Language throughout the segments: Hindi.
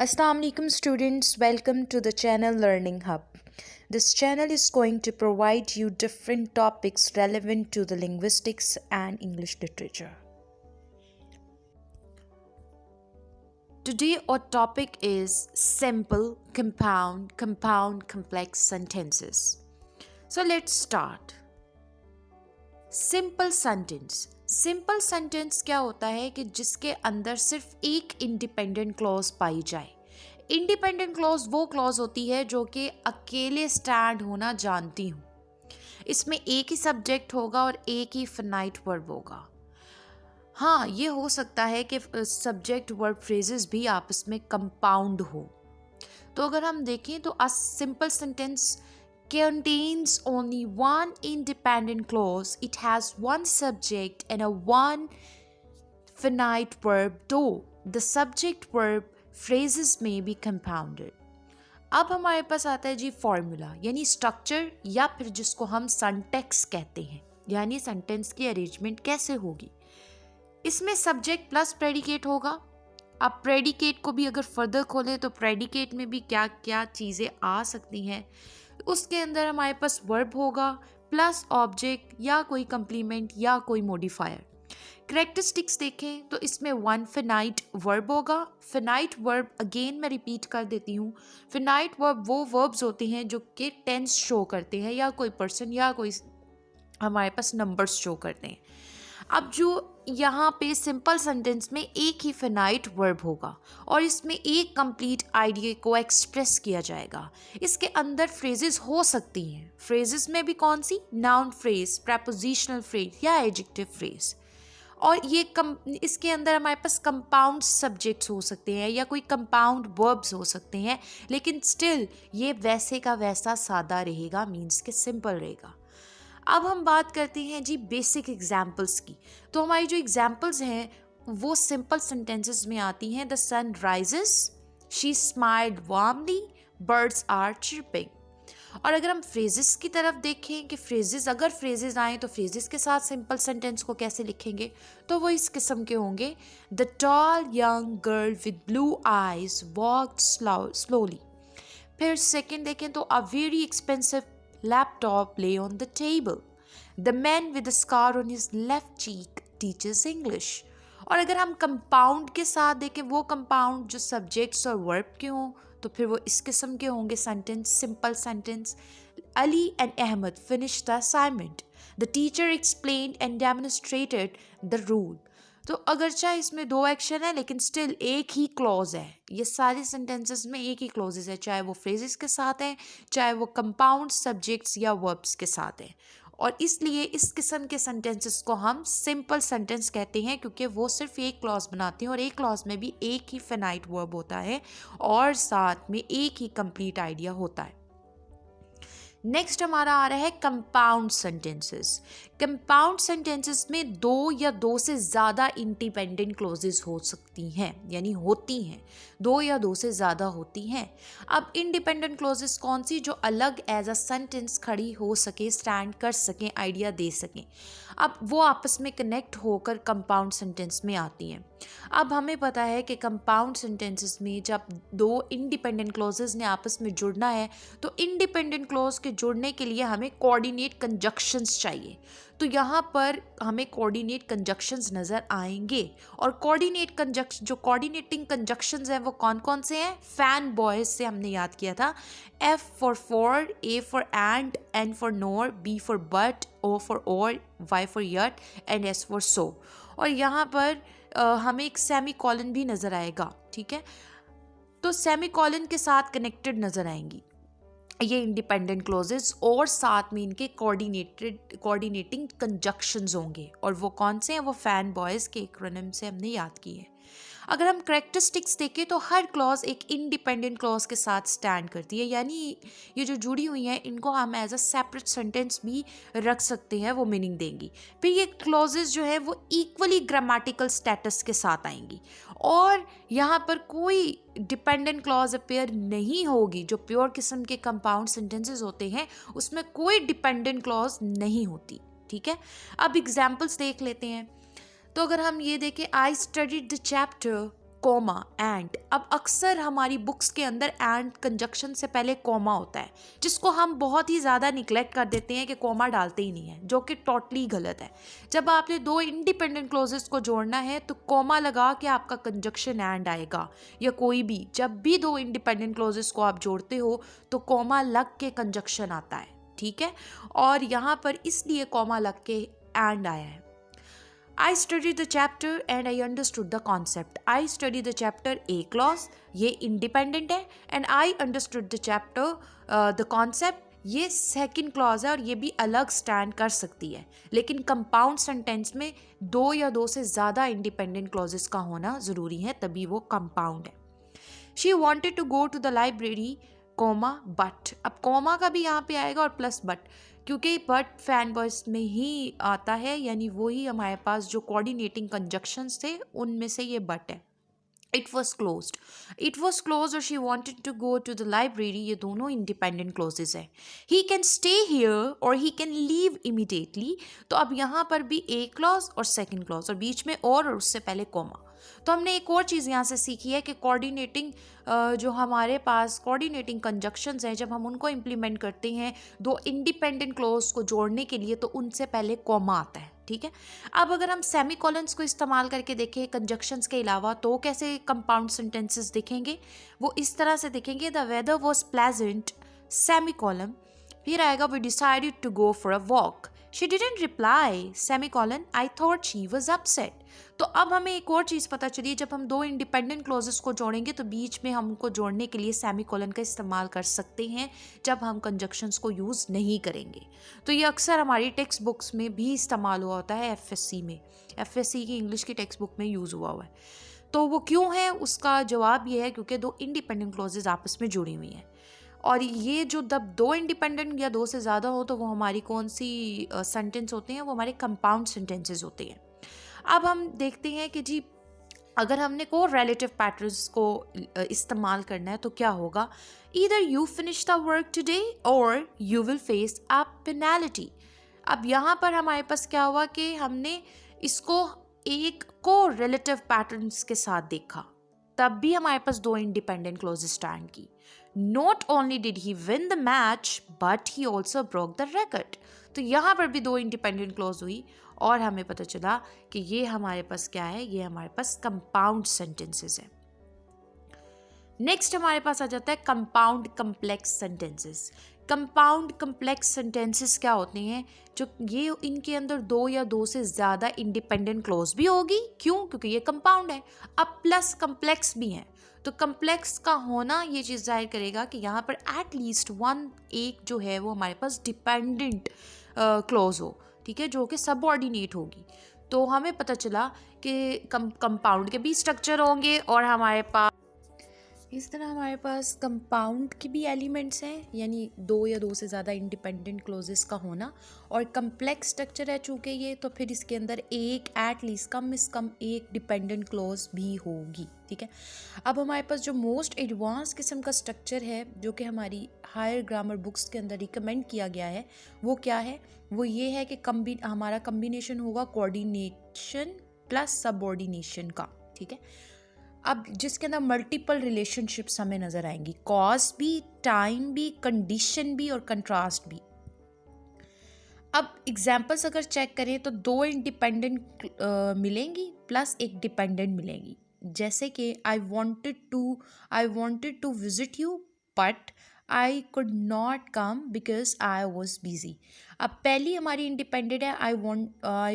Assalamu alaikum students, welcome to the channel Learning Hub. This channel is going to provide you different topics relevant to the linguistics and English literature. Today our topic is simple, compound, complex sentences. So let's start. Simple sentence क्या होता है कि जिसके अंदर सिर्फ एक इंडिपेंडेंट क्लॉज पाई जाए. इंडिपेंडेंट क्लॉज वो क्लॉज होती है जो कि अकेले स्टैंड होना जानती हूँ. इसमें एक ही सब्जेक्ट होगा और एक ही फिनाइट वर्ब होगा. हाँ, ये हो सकता है कि सब्जेक्ट वर्ब फ्रेजेस भी आपस में कंपाउंड हो. तो अगर हम देखें तो a simple sentence contains only one independent clause. It has one subject and a one finite verb, though the subject verb phrases may be compounded. अब हमारे पास आता है जी फॉर्मूला यानी स्ट्रक्चर या फिर जिसको हम सिंटैक्स कहते हैं, यानी सेंटेंस की अरेंजमेंट कैसे होगी. इसमें सब्जेक्ट प्लस प्रेडिकेट होगा. अब प्रेडिकेट को भी अगर फर्दर खोलें तो प्रेडिकेट में भी क्या क्या चीज़ें आ सकती हैं. उसके अंदर हमारे पास वर्ब होगा प्लस ऑब्जेक्ट या कोई कंप्लीमेंट या कोई मॉडिफायर. कैरेक्टरिस्टिक्स देखें तो इसमें वन फिनाइट वर्ब होगा. फिनाइट वर्ब अगेन मैं रिपीट कर देती हूँ, फिनाइट वर्ब वो वर्ब्स होते हैं जो कि टेंस शो करते हैं या कोई पर्सन या कोई हमारे पास नंबर्स शो करते हैं. अब जो यहाँ पे सिंपल सेंटेंस में एक ही फिनाइट वर्ब होगा और इसमें एक कंप्लीट आइडिया को एक्सप्रेस किया जाएगा. इसके अंदर फ्रेजेस हो सकती हैं. फ्रेजेस में भी कौन सी? नाउन फ्रेज, प्रेपोजिशनल फ्रेज या एडजेक्टिव फ्रेज. और ये इसके अंदर हमारे पास कंपाउंड सब्जेक्ट्स हो सकते हैं या कोई कंपाउंड वर्ब्स हो सकते हैं, लेकिन स्टिल ये वैसे का वैसा सादा रहेगा, मीन्स के सिंपल रहेगा. अब हम बात करते हैं जी बेसिक एग्जाम्पल्स की. तो हमारी जो एग्जाम्पल्स हैं वो सिंपल सेंटेंसेस में आती हैं. The sun rises, she smiled warmly, birds are chirping. और अगर हम फ्रेजेस की तरफ देखें कि अगर फ्रेजेस आएँ तो फ्रेजेस के साथ सिंपल सेंटेंस को कैसे लिखेंगे, तो वो इस किस्म के होंगे. The tall young girl with blue eyes walked slowly. फिर सेकेंड देखें तो a very expensive laptop lay on the table. The man with a scar on his left cheek teaches English. और अगर हम कंपाउंड के साथ देखें, वो कंपाउंड जो सब्जेक्ट्स और वर्ब के हों तो फिर वो इस किस्म के होंगे sentence, simple sentence. Ali and Ahmed finished the assignment. The teacher explained and demonstrated the rule. तो अगरचा इसमें दो एक्शन है लेकिन स्टिल एक ही क्लॉज है. ये सारे सेंटेंसेस में एक ही क्लॉजेस है, चाहे वो फ्रेजेस के साथ हैं, चाहे वो कंपाउंड सब्जेक्ट्स या वर्ब्स के साथ हैं. और इसलिए इस किस्म के सेंटेंसेस को हम सिंपल सेंटेंस कहते हैं क्योंकि वो सिर्फ एक क्लॉज बनाते हैं और एक क्लॉज में भी एक ही फिनाइट वर्ब होता है और साथ में एक ही कंप्लीट आइडिया होता है. नेक्स्ट हमारा आ रहा है कंपाउंड सेंटेंसेस. कंपाउंड सेंटेंसेस में दो या दो से ज़्यादा इंडिपेंडेंट क्लोजेस हो सकती हैं, यानी होती हैं, दो या दो से ज़्यादा होती हैं. अब इंडिपेंडेंट क्लोजेस कौन सी? जो अलग एज अ सेंटेंस खड़ी हो सके, स्टैंड कर सकें, आइडिया दे सकें. अब वो आपस में कनेक्ट होकर कंपाउंड सेंटेंस में आती हैं. अब हमें पता है कि कंपाउंड सेंटेंसेस में जब दो इंडिपेंडेंट क्लोजेस ने आपस में जुड़ना है तो इंडिपेंडेंट क्लोज के जुड़ने के लिए हमें कोऑर्डिनेट कंजक्शंस चाहिए. तो यहाँ पर हमें कोऑर्डिनेट कंजक्शंस नज़र आएंगे और जो कोऑर्डिनेटिंग कंजक्शंस हैं वो कौन कौन से हैं? फैन बॉयज से हमने याद किया था. F for, A for and, N for nor, B for but, O for or, Y for yet and S for so. और यहाँ पर हमें एक सेमी कॉलन भी नज़र आएगा. ठीक है, तो सेमी कॉलन के साथ कनेक्टेड नज़र आएंगी ये इंडिपेंडेंट क्लोजेस और साथ में इनके कोऑर्डिनेटिंग कंजक्शंस होंगे. और वो कौन से हैं? वो फैन बॉयज़ के एक्रोनिम से हमने याद किए हैं. अगर हम कैरेक्टरिस्टिक्स देखें तो हर क्लॉज एक इंडिपेंडेंट क्लॉज के साथ स्टैंड करती है, यानी ये जो जुड़ी हुई हैं इनको हम एज अ सेपरेट सेंटेंस भी रख सकते हैं, वो मीनिंग देंगी. फिर ये क्लॉजेस जो है वो इक्वली ग्रामेटिकल स्टेटस के साथ आएंगी और यहाँ पर कोई डिपेंडेंट क्लॉज अपेयर नहीं होगी. जो प्योर किस्म के कंपाउंड सेंटेंसेस होते हैं उसमें कोई डिपेंडेंट क्लॉज नहीं होती. ठीक है, अब एग्जाम्पल्स देख लेते हैं. तो अगर हम ये देखें, I studied the chapter comma, and. अब अक्सर हमारी बुक्स के अंदर एंड कंजक्शन से पहले कॉमा होता है, जिसको हम बहुत ही ज़्यादा निगलेक्ट कर देते हैं कि कॉमा डालते ही नहीं है, जो कि टोटली गलत है। जब आपने दो इंडिपेंडेंट क्लोजेस को जोड़ना है तो कॉमा लगा के आपका कंजक्शन एंड आएगा, या कोई भी जब भी दो इंडिपेंडेंट क्लोजेस को आप जोड़ते हो तो कॉमा लग के कंजक्शन आता है, ठीक है। और यहाँ पर इसलिए कॉमा लग के एंड आया है। I studied the chapter and I understood the concept. I studied the chapter A clause, ये independent है, and I understood the chapter the concept, ये सेकेंड क्लॉज है और ये भी अलग स्टैंड कर सकती है। लेकिन कंपाउंड सेंटेंस में दो या दो से ज़्यादा इंडिपेंडेंट क्लॉजेस का होना ज़रूरी है, तभी वो कंपाउंड है। She wanted to go to the library, comma but. अब कोमा का भी यहाँ पे आएगा और प्लस बट, क्योंकि बट फैन बॉयज में ही आता है, यानी वही हमारे पास जो कोऑर्डिनेटिंग कंजक्शंस थे उनमें से ये बट है। It was closed, it was close और she wanted to go to the library, ये दोनों इंडिपेंडेंट क्लोजेज है। ही कैन स्टे हियर और ही कैन लीव इमीडिएटली, तो अब यहाँ पर भी ए क्लॉज और सेकेंड क्लॉज और बीच में और उससे पहले कोमा। तो हमने एक और चीज़ यहाँ से सीखी है कि कोऑर्डिनेटिंग जो हमारे पास कोऑर्डिनेटिंग कंजक्शंस हैं, जब हम उनको इम्प्लीमेंट करते हैं दो इंडिपेंडेंट क्लोज को जोड़ने के लिए, तो उनसे पहले कॉमा आता है, ठीक है। अब अगर हम सेमीकोलन्स को इस्तेमाल करके देखें कंजक्शंस के अलावा, तो कैसे कंपाउंड सेंटेंसेस दिखेंगे, वो इस तरह से दिखेंगे। The weather was pleasant, semicolon, फिर आएगा we decided to go for a walk, she didn't reply, semicolon, I thought she was upset. तो अब हमें एक और चीज़ पता चली, जब हम दो इंडिपेंडेंट क्लोजेस को जोड़ेंगे तो बीच में हम उनको जोड़ने के लिए सेमीकोलन का इस्तेमाल कर सकते हैं जब हम कंजक्शंस को यूज़ नहीं करेंगे। तो ये अक्सर हमारी टेक्स्ट बुक्स में भी इस्तेमाल हुआ होता है, एफएससी में, एफएससी की इंग्लिश की टेक्स्ट बुक में यूज़ हुआ है। तो वो क्यों है, उसका जवाब ये है क्योंकि दो इंडिपेंडेंट क्लोजेस आपस में जुड़ी हुई हैं। और ये जो जब दो इंडिपेंडेंट या दो से ज़्यादा हो तो वो हमारी कौन सी सेंटेंस होते हैं, वो हमारे कंपाउंड सेंटेंसेस होते हैं। अब हम देखते हैं कि जी अगर हमने को रिलेटिव पैटर्न्स को इस्तेमाल करना है तो क्या होगा, either you finish the work today और you will face a penalty. अब यहाँ पर हमारे पास क्या हुआ कि हमने इसको एक को रिलेटिव पैटर्न्स के साथ देखा, तब भी हमारे पास दो इंडिपेंडेंट क्लोज स्टैंड की। Not only did he win the match but he also broke the record. तो यहाँ पर भी दो इंडिपेंडेंट क्लोज हुई और हमें पता चला कि ये हमारे पास क्या है, ये हमारे पास कंपाउंड सेंटेंसेस है। नेक्स्ट हमारे पास आ जाता है compound complex sentences. Compound complex sentences क्या होते हैं, जो ये इनके अंदर दो या दो से ज़्यादा इंडिपेंडेंट क्लोज भी होगी, क्यों, क्योंकि ये कंपाउंड है, अब प्लस कम्प्लेक्स भी हैं। तो कम्प्लेक्स का होना ये चीज़ जाहिर करेगा कि यहाँ पर एटलीस्ट वन एक जो है वो हमारे पास डिपेंडेंट क्लोज हो, ठीक है, जो कि सबऑर्डिनेट होगी। तो हमें पता चला कि कंपाउंड के भी स्ट्रक्चर होंगे और हमारे पास इस तरह हमारे पास कंपाउंड के भी एलिमेंट्स हैं, यानी दो या दो से ज़्यादा इंडिपेंडेंट क्लोजेस का होना, और कम्प्लेक्स स्ट्रक्चर है चूँकि ये, तो फिर इसके अंदर एक एटलीस्ट कम से कम एक डिपेंडेंट क्लोज भी होगी, ठीक है। अब हमारे पास जो मोस्ट एडवांस किस्म का स्ट्रक्चर है जो कि हमारी हायर ग्रामर बुक्स के अंदर रिकमेंड किया गया है, वो क्या है, वो ये है कि हमारा कम्बिनेशन होगा कोऑर्डिनेशन प्लस सबऑर्डिनेशन का, ठीक है। अब जिसके अंदर मल्टीपल रिलेशनशिप्स हमें नज़र आएंगी, कॉज भी, टाइम भी, कंडीशन भी और कंट्रास्ट भी। अब एग्जाम्पल्स अगर चेक करें तो दो इंडिपेंडेंट मिलेंगी प्लस एक डिपेंडेंट मिलेंगी, जैसे कि I wanted to visit you but I could not come because I was busy. अब पहली हमारी इंडिपेंडेंट है, I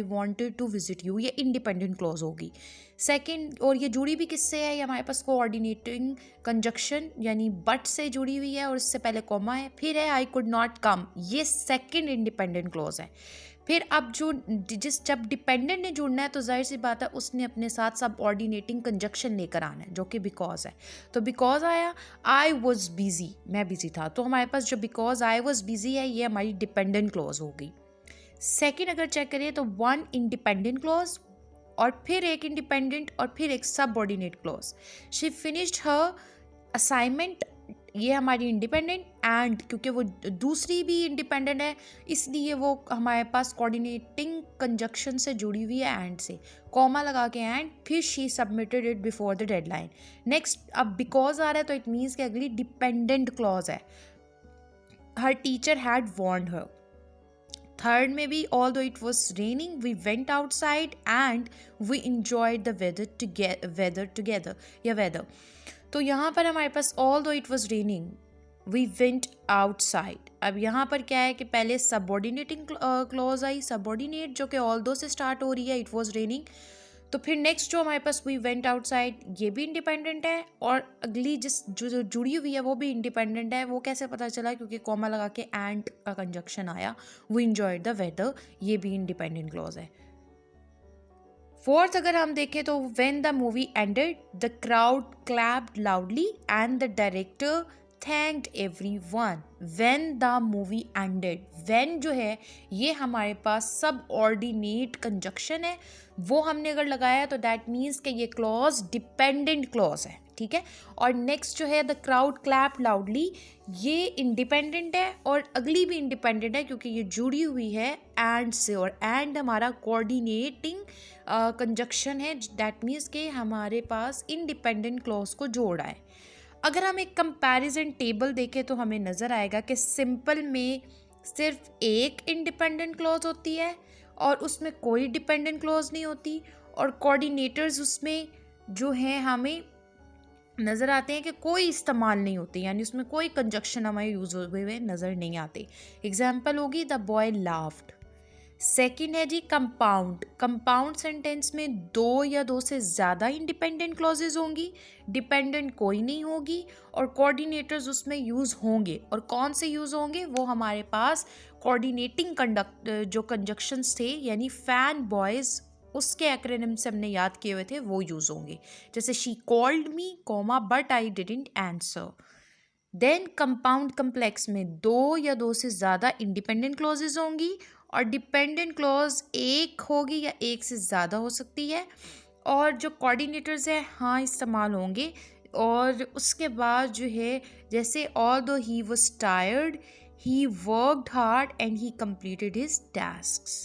wanted to visit you, ये इंडिपेंडेंट क्लॉज होगी। सेकंड, और ये जुड़ी भी किससे है, ये हमारे पास कोऑर्डिनेटिंग कंजक्शन यानी बट से जुड़ी हुई है और इससे पहले कॉमा है। फिर है आई कुड नॉट कम, ये सेकंड इंडिपेंडेंट क्लॉज है। फिर अब जब डिपेंडेंट ने जुड़ना है तो जाहिर सी बात है उसने अपने साथ सब ऑर्डिनेटिंग कंजक्शन लेकर आना है, जो कि बिकॉज है। तो बिकॉज आया, आई वॉज बिजी, मैं बिजी था, तो हमारे पास जो बिकॉज आई वॉज बिजी है ये हमारी डिपेंडेंट क्लॉज होगी। सेकेंड अगर चेक करें तो वन इंडिपेंडेंट क्लॉज और फिर एक इंडिपेंडेंट और फिर एक subordinate clause. She finished her assignment ये हमारी इंडिपेंडेंट, एंड क्योंकि वो दूसरी भी इंडिपेंडेंट है इसलिए वो हमारे पास कोऑर्डिनेटिंग कंजक्शन से जुड़ी हुई है एंड से, कॉमा लगा के एंड, फिर she submitted it before the deadline. Next अब बिकॉज आ रहा है तो इट मीन्स कि अगली डिपेंडेंट क्लॉज है, हर teacher had warned her. Third में भी although it was raining we went outside and we enjoyed the weather together या weather। तो यहाँ पर हमारे पास although it was raining we went outside। अब यहाँ पर क्या है कि पहले सबऑर्डिनेटिंग क्लॉज आई, सबऑर्डिनेट जो कि although से स्टार्ट हो रही है, it was raining। तो फिर नेक्स्ट जो हमारे पास वी वेंट आउटसाइड, ये भी इंडिपेंडेंट है, और अगली जो जुड़ी हुई है वो भी इंडिपेंडेंट है। वो कैसे पता चला? क्योंकि कॉमा लगा के एंड का कंजक्शन आया, वी एंजॉयड द वेदर, ये भी इंडिपेंडेंट क्लॉज है। फोर्थ अगर हम देखें तो when the movie ended the crowd clapped loudly and the director thanked everyone. When the movie ended, when जो है ये हमारे पास सब ऑर्डिनेट कंजक्शन है, वो हमने अगर लगाया तो दैट मीन्स कि ये क्लॉज डिपेंडेंट क्लॉज है, ठीक है। और नेक्स्ट जो है द क्राउड क्लैप लाउडली, ये इंडिपेंडेंट है और अगली भी इंडिपेंडेंट है क्योंकि ये जुड़ी हुई है एंड से, और एंड हमारा कोऑर्डिनेटिंग कंजक्शन है, दैट मीन्स कि हमारे पास इंडिपेंडेंट क्लॉज को जोड़ा है। अगर हम एक कंपैरिजन टेबल देखें तो हमें नज़र आएगा कि सिंपल में सिर्फ एक इंडिपेंडेंट क्लॉज होती है और उसमें कोई डिपेंडेंट क्लॉज नहीं होती, और कोऑर्डिनेटर्स उसमें जो हैं हमें नज़र आते हैं कि कोई इस्तेमाल नहीं होती, यानी उसमें कोई कंजक्शन हमें यूज़ हुए नज़र नहीं आते। एग्जाम्पल होगी द बॉय लाफ्ड। सेकेंड है जी कंपाउंड। कंपाउंड सेंटेंस में दो या दो से ज़्यादा इंडिपेंडेंट क्लॉजेज होंगी, डिपेंडेंट कोई नहीं होगी, और कोऑर्डिनेटर्स उसमें यूज़ होंगे। और कौन से यूज़ होंगे? वो हमारे पास कोऑर्डिनेटिंग जो कंजक्शंस थे, यानी फैन बॉयज़, उसके एक्रोनिम से हमने याद किए हुए थे, वो यूज़ होंगे। जैसे she called me comma but I didn't answer. Then compound complex में दो या दो से ज़्यादा इंडिपेंडेंट क्लॉजेज होंगी, और डिपेंडेंट क्लॉज एक होगी या एक से ज़्यादा हो सकती है, और जो कोऑर्डिनेटर्स है हाँ इस्तेमाल होंगे। और उसके बाद जो है जैसे although he was tired he worked hard and he completed his tasks.